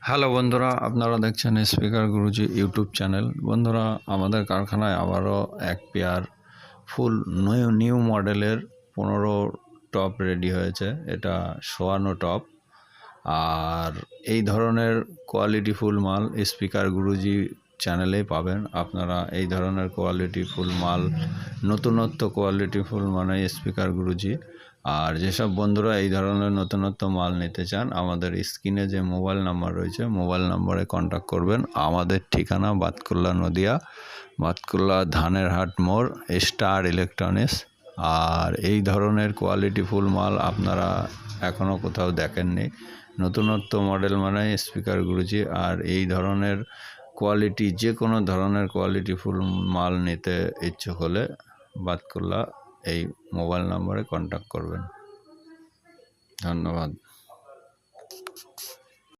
Hello বন্ধুরা, আপনারা দেখছেন স্পিকার গুরুজি ইউটিউব চ্যানেল। বন্ধুরা, আমাদের কারখানায় আবারও এক পেয়ার ফুল নিউ মডেলের 15 টপ রেডি হয়েছে। এটা শোয়ানো টপ। আর এই ধরনের কোয়ালিটি ফুল মাল স্পিকার গুরুজি চ্যানেলেই পাবেন। আপনারা এই ধরনের কোয়ালিটি ফুল মাল, নতুনত্ব কোয়ালিটি ফুল মানে স্পিকার গুরুজি। আর যেসব বন্ধুরা এই ধরনের নতুনত্ব মাল নিতে চান, আমাদের স্ক্রিনে যে মোবাইল নাম্বার রয়েছে, মোবাইল নম্বরে কন্ট্যাক্ট করবেন। আমাদের ঠিকানা বাতকুল্লা নদিয়া, বাতকুল্লা ধানের হাট মোড়, স্টার ইলেকট্রনিক্স। আর এই ধরনের কোয়ালিটি ফুল মাল আপনারা এখনও কোথাও দেখেননি। নতুনত্ব মডেল মানে স্পিকার গুরুজি। আর এই ধরনের কোয়ালিটি, যে কোনো ধরনের কোয়ালিটি ফুল মাল নিতে ইচ্ছুক হলে বাতকুল্লা এই মোবাইল নম্বরে কন্ট্যাক্ট করবেন। ধন্যবাদ।